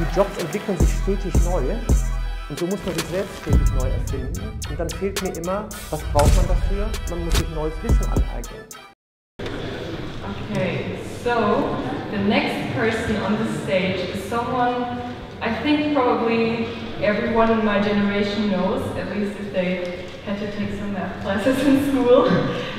Die Jobs entwickeln sich stetig neu und so muss man sich selbst stetig neu erfinden. Und dann fehlt mir immer, was braucht man dafür? Man muss sich neues Wissen aneignen. Okay, so the next person on the stage is someone I think probably everyone in my generation knows, at least if they had to take some math classes in school.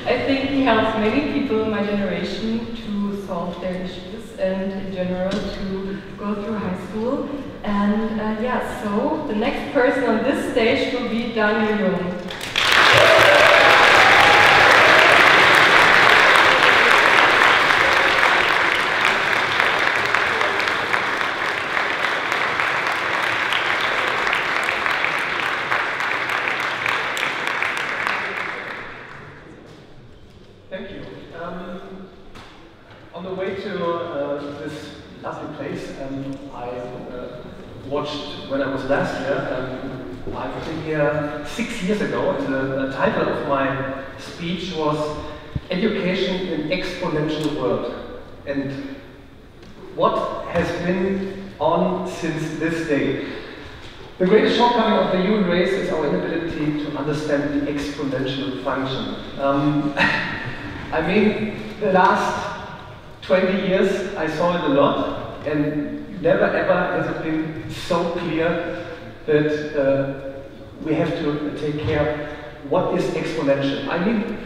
I think he helps many people in my generation to solve their issues and in general to go through high school. And yeah, so the next person on this stage will be Daniel Jung. Thank you. On the way to this lovely place, I watched when I was last year. I've been here 6 years ago, and the title of my speech was Education in Exponential World. And what has been on since this day? The greatest shortcoming of the human race is our inability to understand the exponential function. I mean, the last 20 years I saw it a lot, and never ever has it been so clear that we have to take care of what is exponential. I mean,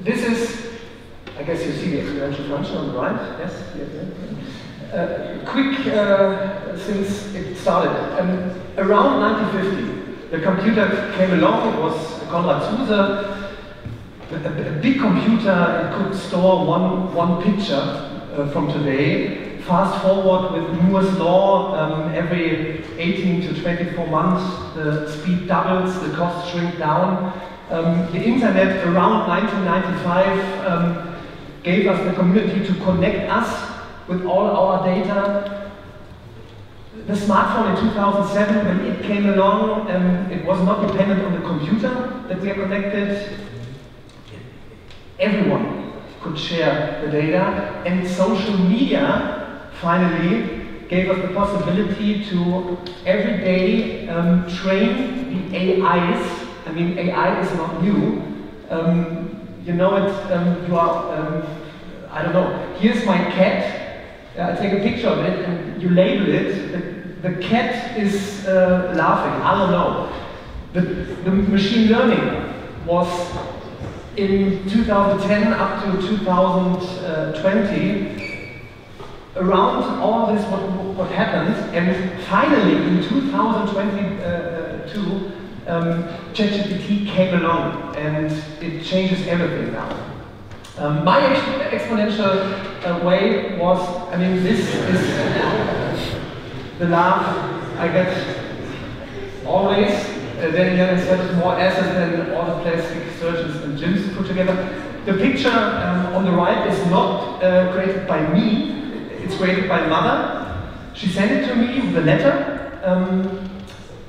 this is, I guess you see the exponential function on the right, yes? Quick, since it started. Around 1950, the computer came along. It was Konrad Zuse. A big computer, it could store one picture from today. Fast forward with Moore's law, every 18 to 24 months the speed doubles, the costs shrink down. The internet around 1995 gave us the community to connect us with all our data. The smartphone in 2007, when it came along, it was not dependent on the computer that we are connected. Everyone could share the data, and social media finally gave us the possibility to every day train the AIs. I mean, AI is not new. You know it, you are, I don't know, here's my cat. I take a picture of it and you label it. The cat is laughing, I don't know. The machine learning was in 2010 up to 2020, around all this what happened, and finally in 2022 ChatGPT came along and it changes everything now. My exponential way was, I mean, this is the laugh I get always. Then again, it's much more assets than all the plastic surgeons and gyms put together. The picture on the right is not created by me, it's created by mother. She sent it to me with a letter,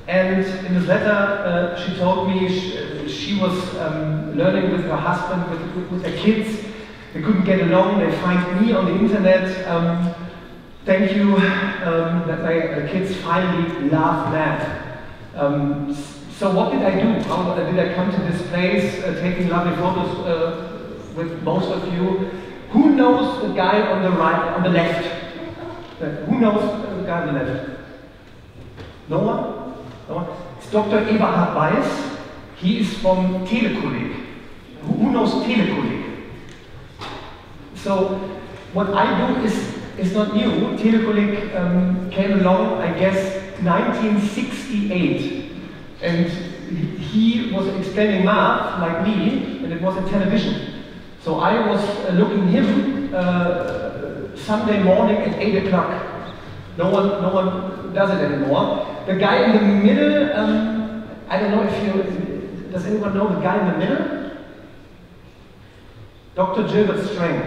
and in this letter she told me she was learning with her husband, with their kids. They couldn't get along, they find me on the internet. Thank you that my kids finally laugh math. So what did I do? How did I come to this place, taking lovely photos with most of you? Who knows the guy on the right, on the left? Who knows the guy on the left? No one? No one? It's Dr. Eberhard Weiss. He is from Telekolleg. Who knows Telekolleg? So what I do is not new. Telekolleg came along, I guess, 1968. And he was explaining math like me, and it was in television. So I was looking him Sunday morning at 8 o'clock. No one does it anymore. The guy in the middle, I don't know if you, does anyone know the guy in the middle? Dr. Gilbert Strang.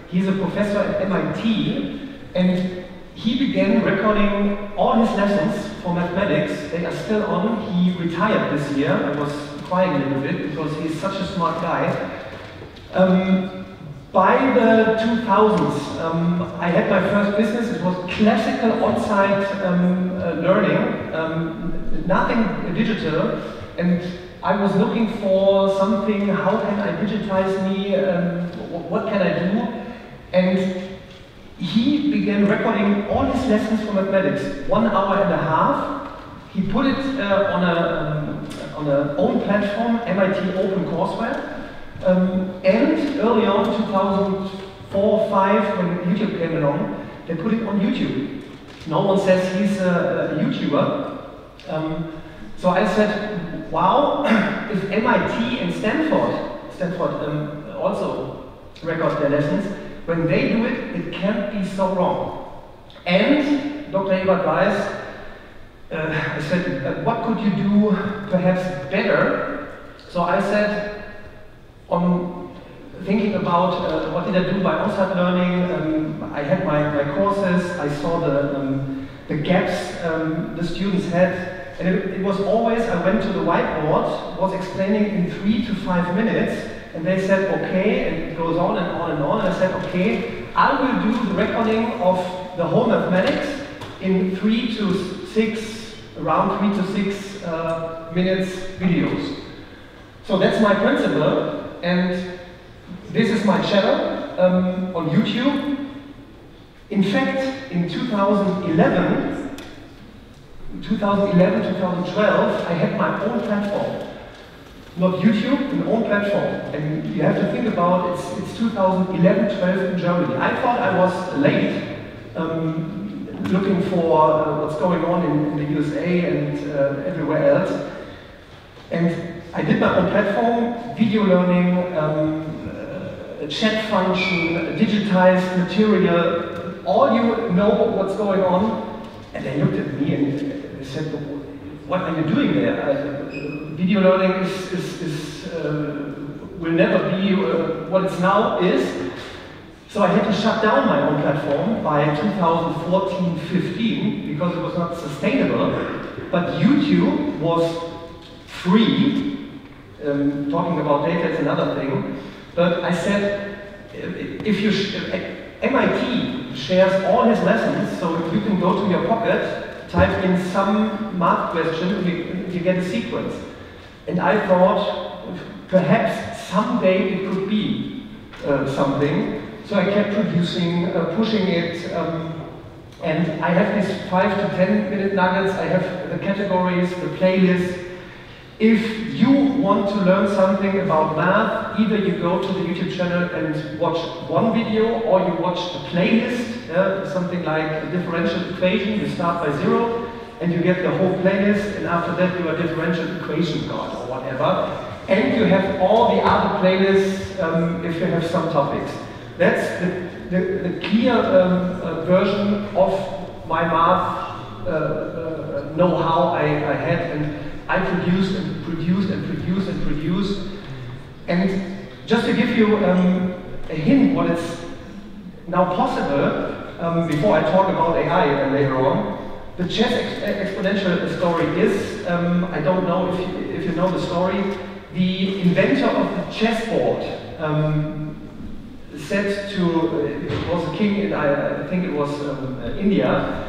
He's a professor at MIT, and he began recording all his lessons for mathematics. They are still on. He retired this year. I was crying a little bit because he's such a smart guy. By the 2000s, I had my first business. It was classical on-site learning, nothing digital, and I was looking for something. How can I digitize me? What can I do? And he began recording all his lessons for mathematics, 1 hour and a half. He put it on an own platform, MIT OpenCourseWare. And early on, 2004-05, when YouTube came along, they put it on YouTube. No one says he's a YouTuber. So I said, wow, if MIT and Stanford also record their lessons, when they do it, it can't be so wrong. And Dr. Ebert Weiss, I said, what could you do perhaps better? So I said, on thinking about what did I do by on-site learning, I had my courses, I saw the gaps the students had, and it was always, I went to the whiteboard, was explaining in 3 to 5 minutes, and they said, okay, and it goes on and on and on, and I said, okay, I will do the recording of the whole mathematics in 3 to 6, around 3 to 6 minutes videos. So that's my principle. And this is my channel on YouTube. In fact, in 2011, 2012, I had my own platform. Not YouTube, an own platform. And you have to think about it's 2011-12 in Germany. I thought I was late, looking for what's going on in the USA and everywhere else. And I did my own platform, video learning, chat function, digitized material, all you know what's going on. And they looked at me and they said, what are you doing there? Video learning will never be what it now is. So I had to shut down my own platform by 2014-15 because it was not sustainable. But YouTube was free. Talking about data is another thing, but I said, if you MIT shares all his lessons, so you can go to your pocket, type in some math question, you get a sequence. And I thought, perhaps someday it could be something, so I kept producing, pushing it, and I have these 5 to 10 minute nuggets, I have the categories, the playlists. If you want to learn something about math, either you go to the YouTube channel and watch one video, or you watch a playlist, something like a differential equation. You start by 0, and you get the whole playlist, and after that you are differential equation god or whatever. And you have all the other playlists if you have some topics. That's the clear version of my math know-how I had. And I produced and produced and produced and produced. And just to give you a hint what is now possible, before I talk about AI later on, the chess exponential story is, I don't know if you know the story, the inventor of the chessboard said to, it was a king in, I think it was India,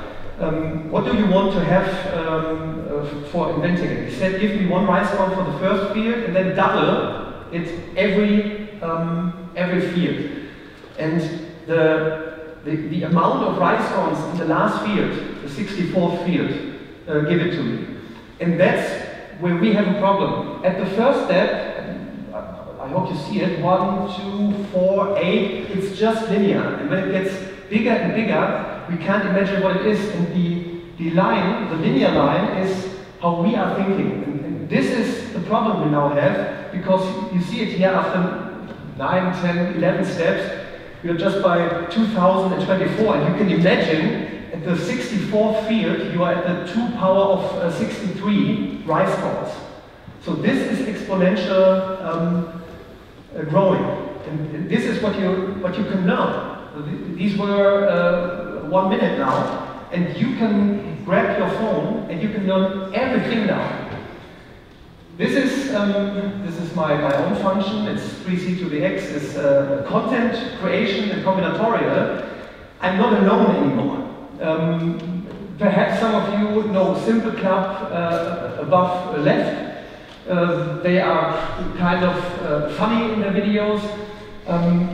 what do you want to have for inventing it? He said, give me 1 rice corn for the first field and then double it every field. And the amount of rice corns in the last field, the 64th field, give it to me. And that's where we have a problem. At the first step, I hope you see it, 1, 2, 4, 8, it's just linear. And when it gets bigger and bigger, we can't imagine what it is. And the line, the linear line, is how we are thinking. And this is the problem we now have, because you see it here after 9, 10, 11 steps. We are just by 2024, and you can imagine at the 64th field, you are at the 2 power of 63 rice corns. So this is exponential growing, and this is what you can learn. These were 1 minute now, and you can grab your phone and you can learn everything now. This is my own function. It's 3C to the X. It's content creation and combinatorial. I'm not alone anymore. Perhaps some of you know Simple Club above left. They are kind of funny in their videos.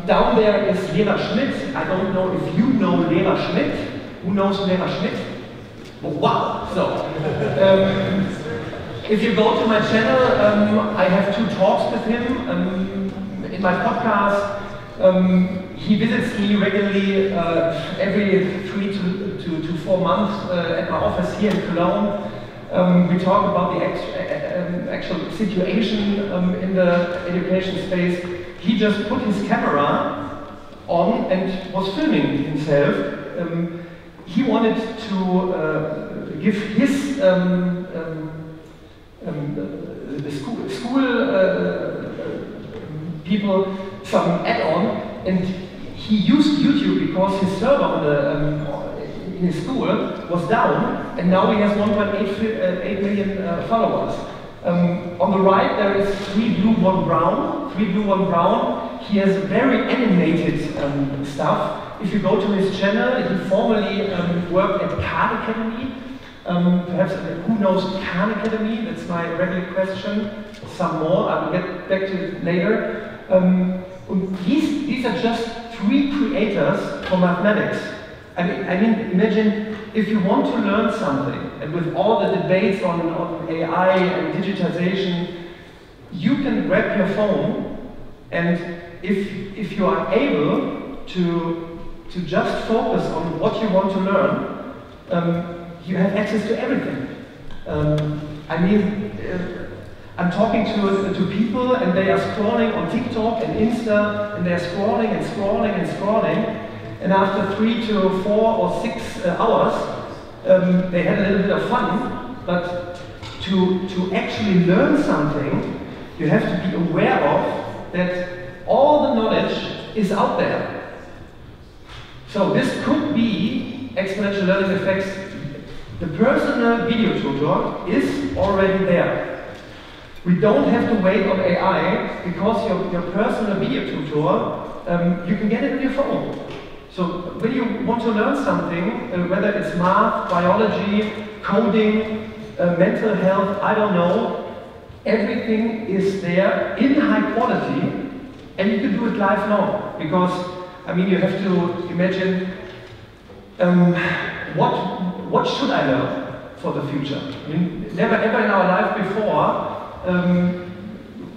Down there is Lehrer Schmidt. I don't know if you know Lehrer Schmidt. Who knows Lehrer Schmidt? Oh, wow! So, if you go to my channel, I have 2 talks with him. In my podcast, he visits me regularly every 3 to 4 months at my office here in Cologne. We talk about the actual situation in the education space. He just put his camera on and was filming himself. He wanted to give his school people some add-on, and he used YouTube because his server in his school was down, and now he has 1.8 million followers. On the right there is 3 blue, 1 brown. 3 blue, 1 brown. He has very animated stuff. If you go to his channel, he formerly worked at Khan Academy. Perhaps who knows Khan Academy? That's my regular question. Some more, I will get back to it later. These are just 3 creators for mathematics. I mean, imagine if you want to learn something, and with all the debates on AI and digitization, you can grab your phone, and if you are able to just focus on what you want to learn, you have access to everything. I mean, I'm talking to people, and they are scrolling on TikTok and Insta, and they are scrolling and scrolling and scrolling, and after 3 to 4 or 6 hours, they had a little bit of fun, but to actually learn something, you have to be aware of that all the knowledge is out there. So this could be exponential learning effects. The personal video tutor is already there. We don't have to wait on AI, because your personal video tutor, you can get it on your phone. So when you want to learn something, whether it's math, biology, coding, mental health, I don't know, everything is there in high quality, and you can do it lifelong. Because, I mean, you have to imagine, what should I learn for the future? I mean, never ever in our life before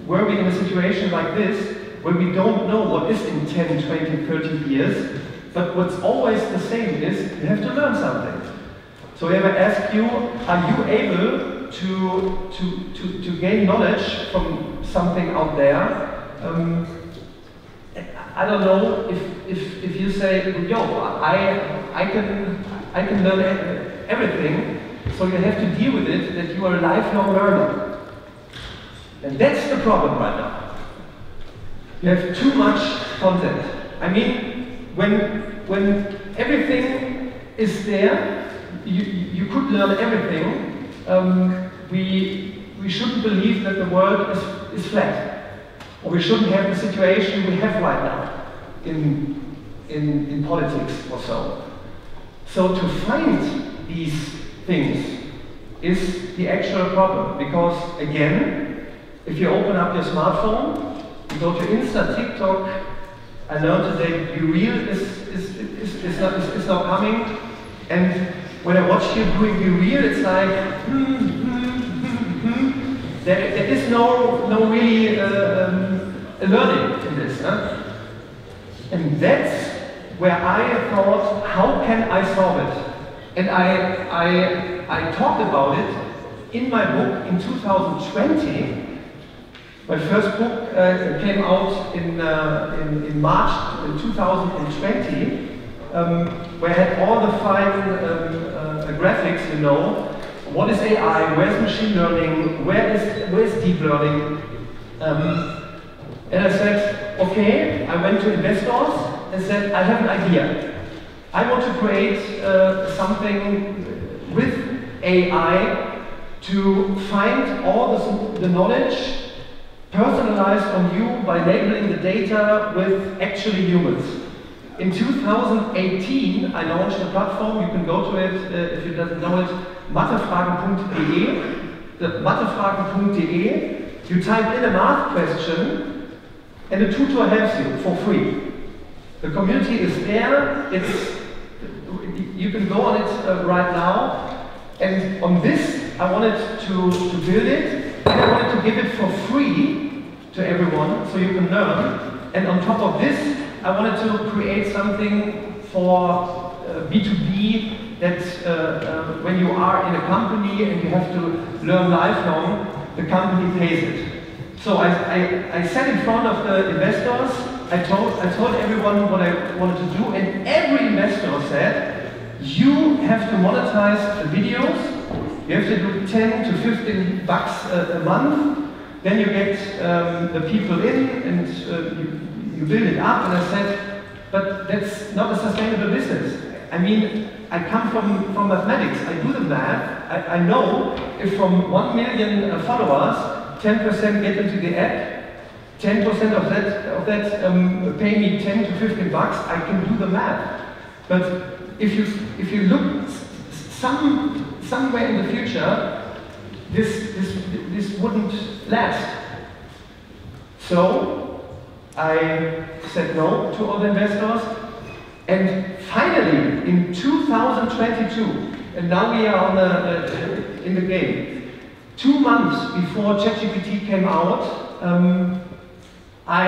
were we in a situation like this, where we don't know what is in 10, 20, 30 years, but what's always the same is you have to learn something. So if I ask you, are you able to gain knowledge from something out there? I don't know if you say, yo, I can learn everything, so you have to deal with it, that you are a lifelong learner. And that's the problem right now. You have too much content. I mean, when everything is there, you could learn everything. We shouldn't believe that the world is flat. Or we shouldn't have the situation we have right now in politics or so. So to find these things is the actual problem, because again, if you open up your smartphone, you go to Insta, TikTok, I learned today BeReal is now coming, and when I watch you doing BeReal, it's like there is no really learning in this, huh? And that's where I thought, how can I solve it? And I talked about it in my book in 2020. My first book came out in March 2020, where I had all the fine graphics, you know. What is AI? Where's machine learning? Where is deep learning? And I said, okay, I went to investors and said, I have an idea. I want to create something with AI to find all the knowledge personalized on you by labeling the data with actually humans. In 2018, I launched a platform, you can go to it if you don't know it, mathefragen.de. The mathefragen.de, you type in a math question and a tutor helps you for free. The community is there, you can go on it right now, and on this I wanted to build it, and I wanted to give it for free to everyone so you can learn, and on top of this I wanted to create something for B2B that when you are in a company and you have to learn lifelong, the company pays it. So I sat in front of the investors, I told everyone what I wanted to do, and every investor said, you have to monetize the videos, you have to do 10 to 15 bucks a month, then you get the people in and you build it up. And I said, but that's not a sustainable business. I mean, I come from mathematics, I do the math, I know if from 1 million followers, 10% get into the app, 10% of that pay me 10 to 15 bucks, I can do the math. But if you look somewhere in the future, this wouldn't last. So I said no to all the investors, and finally in 2022, and now we are in the game, 2 months before ChatGPT came out, I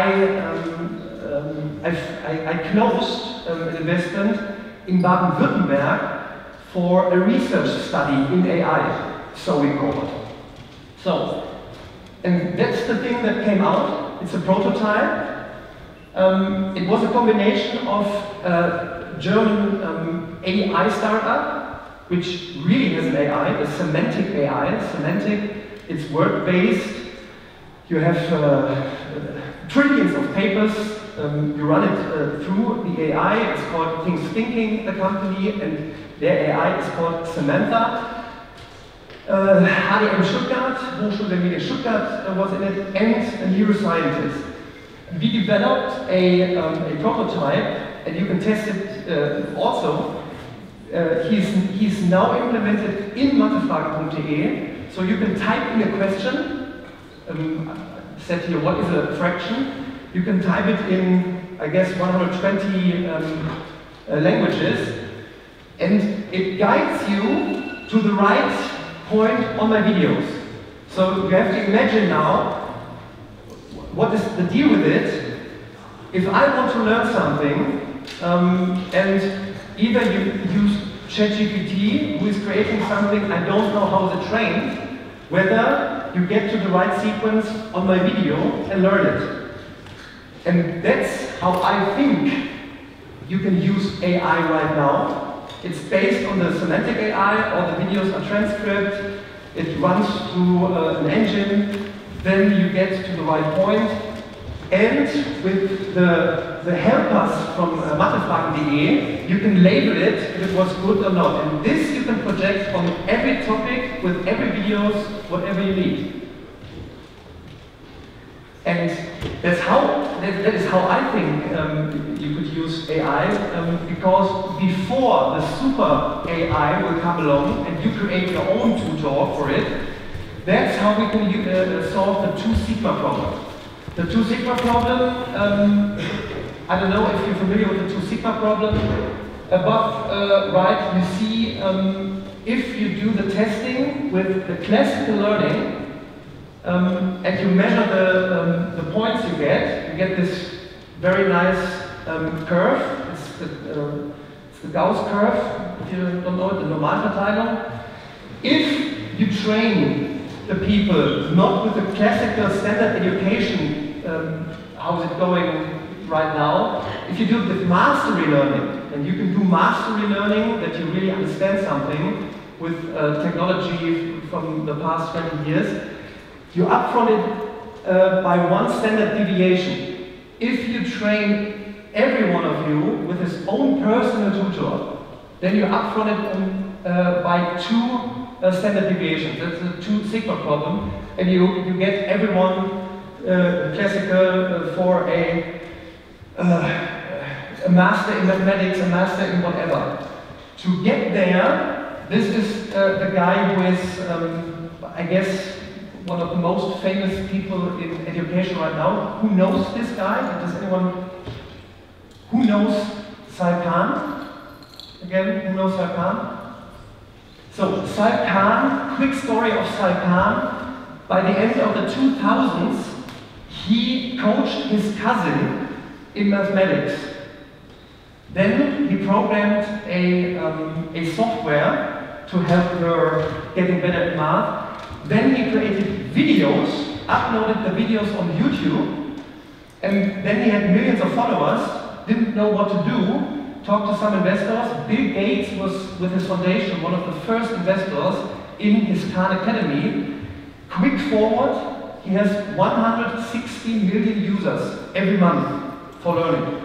closed an investment in Baden-Württemberg for a research study in AI, so we call it. So, and that's the thing that came out. It's a prototype. It was a combination of a German AI startup, which really has an AI, a semantic AI. Semantic, it's word-based. You have trillions of papers. You run it through the AI. It's called Things Thinking, the company, and their AI is called Samantha. HDM Stuttgart, Hochschule der Medien Stuttgart was in it, and a neuroscientist. We developed a prototype, and you can test it also. He's now implemented in mathefragen.de, so you can type in a question. Said here, what is a fraction? You can type it in, I guess, 120 languages, and it guides you to the right point on my videos. So you have to imagine now, what is the deal with it? If I want to learn something, and either you use ChatGPT, who is creating something, I don't know how it's trained, whether you get to the right sequence on my video and learn it. And that's how I think you can use AI right now. It's based on the semantic AI, all the videos are transcribed, it runs through an engine, then you get to the right point, and with the helpers from mathefragen.de, you can label it if it was good or not. And this you can project on every topic, with every videos, whatever you need. And that is how I think you could use AI, because before the super AI will come along and you create your own tutor for it, that's how we can solve the 2 sigma problem. The 2 sigma problem, I don't know if you're familiar with the 2 sigma problem. Above right, you see if you do the testing with the classical learning, and you measure the points you get this very nice curve. It's the Gauss curve, if you don't know it, the Normalverteilung. If you train the people not with the classical standard education, how's it going right now, if you do it with mastery learning, and you can do mastery learning that you really understand something with technology from the past 20 years, you upfront it by 1 standard deviation. If you train every one of you with his own personal tutor, then you upfront it by 2 standard deviations. That's a 2 sigma problem, and you get everyone classical for a master in mathematics, a master in whatever. To get there, this is the guy who is, I guess, one of the most famous people in education right now. Who knows this guy? Does anyone? Who knows Sal Khan? Again, who knows Sal Khan? So, Sal Khan, quick story of Sal Khan. By the end of the 2000s, he coached his cousin in mathematics. Then he programmed a software to help her getting better at math. Then he created videos, uploaded the videos on YouTube, and then he had millions of followers, didn't know what to do, talked to some investors. Bill Gates was, with his foundation, one of the first investors in his Khan Academy. Quick forward, he has 160 million users every month for learning.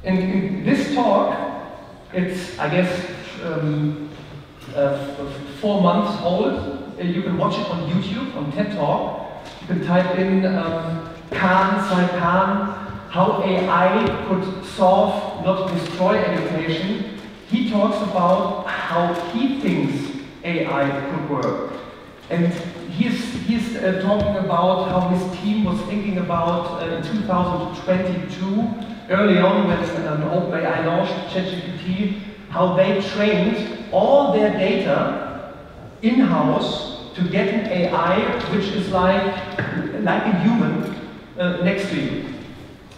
In this talk, it's, I guess, 4 months old. You can watch it on YouTube, on TED Talk. You can type in Khan, Sal Khan, how AI could solve, not destroy education. He talks about how he thinks AI could work. And he's talking about how his team was thinking about in 2022, early on when OpenAI launched ChatGPT, how they trained all their data in-house to get an AI which is like a human next to you.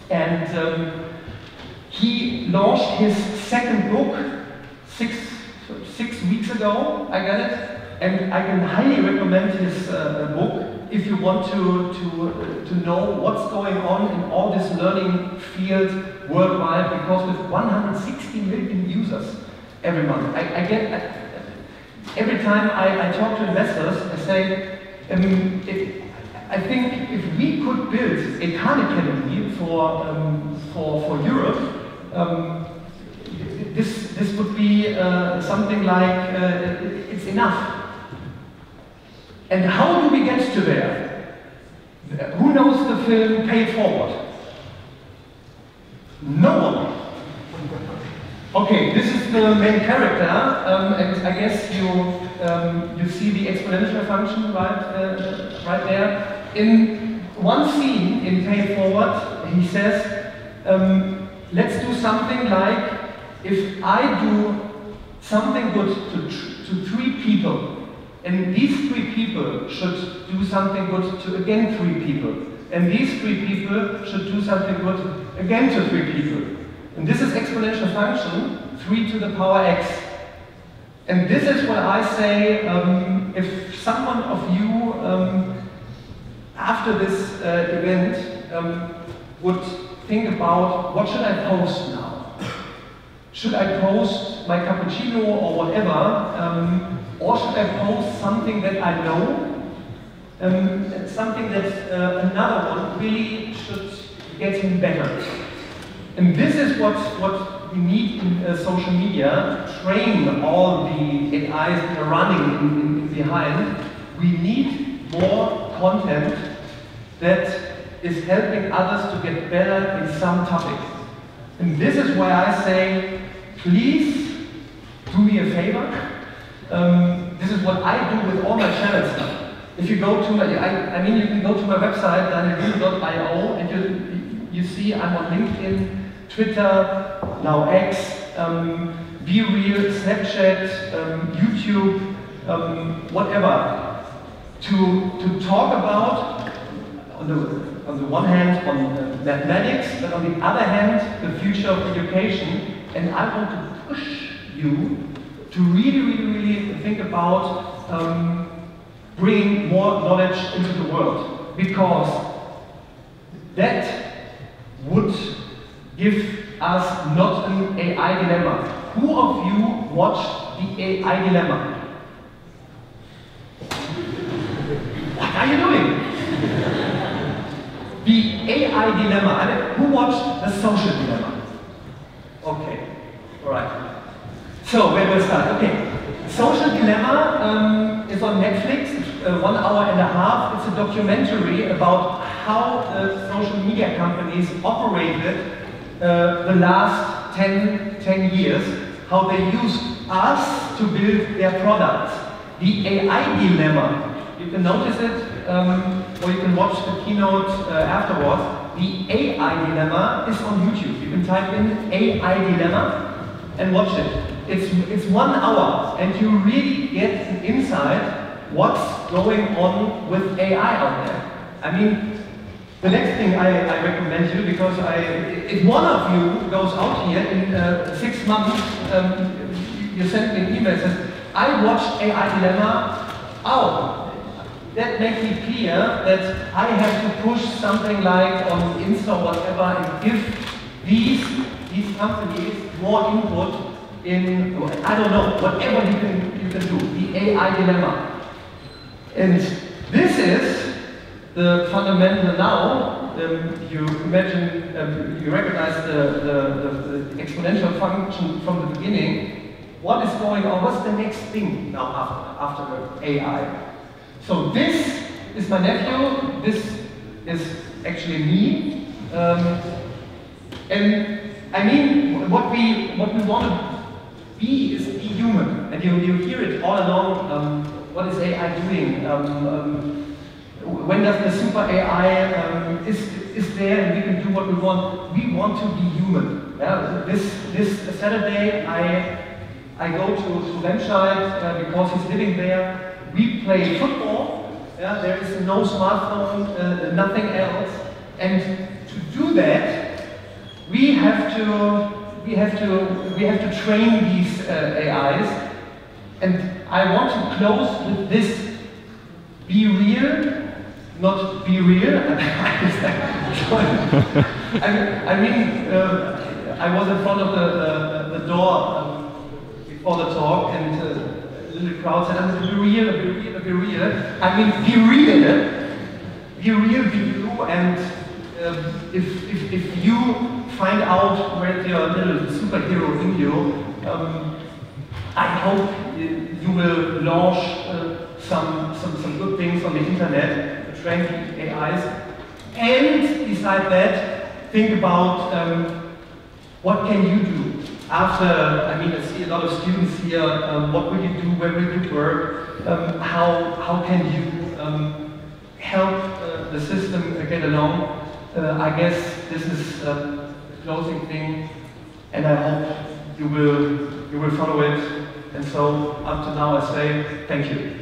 And he launched his second book six weeks ago, I got it, and I can highly recommend his book if you want to know what's going on in all this learning field worldwide, because with 160 million users every month, every time I talk to investors, I say, I think if we could build a Khan Academy for Europe, this would be something like it's enough. And how do we get to there? Who knows the film Pay It Forward? No one. Okay, this is the main character, and I guess you see the exponential function right there. In one scene in Pay It Forward, he says, let's do something like, if I do something good to 3 people, and these 3 people should do something good to again 3 people, and these 3 people should do something good again to 3 people. And this is exponential function, 3 to the power x. And this is what I say, if someone of you, after this event, would think about, what should I post now? Should I post my cappuccino or whatever? Or should I post something that I know? Something that another one really should get him better. And this is what we need in social media to train all the AIs that are running in behind. We need more content that is helping others to get better in some topics. And this is why I say, please do me a favor. This is what I do with all my channels now. If you go to my, you can go to my website, danielwiegel.io, and you see I'm on LinkedIn, Twitter, now X, BeReal, Snapchat, YouTube, whatever, to talk about, on the one hand, on mathematics, but on the other hand, the future of education. And I want to push you to really think about bringing more knowledge into the world, because that would give us not an AI dilemma. Who of you watched the AI dilemma? What are you doing? The AI dilemma. Who watched the social dilemma? Okay, all right. So, where do I start? Okay. Social Dilemma is on Netflix. It's 1 hour and a half. It's a documentary about how the social media companies operated the last 10 years, how they used us to build their products. The AI dilemma, you can notice it, or you can watch the keynote afterwards. The AI dilemma is on YouTube. You can type in AI dilemma and watch it. It's 1 hour, and you really get an insight what's going on with AI out there. I mean, the next thing I recommend you, because if one of you goes out here in 6 months, you send me an email and says, I watched AI Dilemma, that makes me clear that I have to push something like on Insta or whatever and give these companies more input in, I don't know, whatever you can do, the AI dilemma. And this is the fundamental now. You imagine, you recognize the exponential function from the beginning. What is going on? What's the next thing now after AI? So this is my nephew. This is actually me. And I mean, what we want to be is be human. And you hear it all along. What is AI doing? When does the super AI is there and we can do what we want? We want to be human. Yeah? This Saturday I go to Remscheid because he's living there. We play football. Yeah? There is no smartphone, nothing else. And to do that, we have to train these AIs. And I want to close with this: be real. Not be real. I mean, I was in front of the door before the talk, and a little crowd said, "Be real, be real, be real." I mean, be real, be you. And if you find out where's your little superhero in you, I hope you will launch some good things on the internet. Train the AIs, and beside that, think about what can you do after. I mean, I see a lot of students here. What will you do? Where will you work? How can you help the system get along? I guess this is the closing thing, and I hope you will follow it. And so, up to now, I say thank you.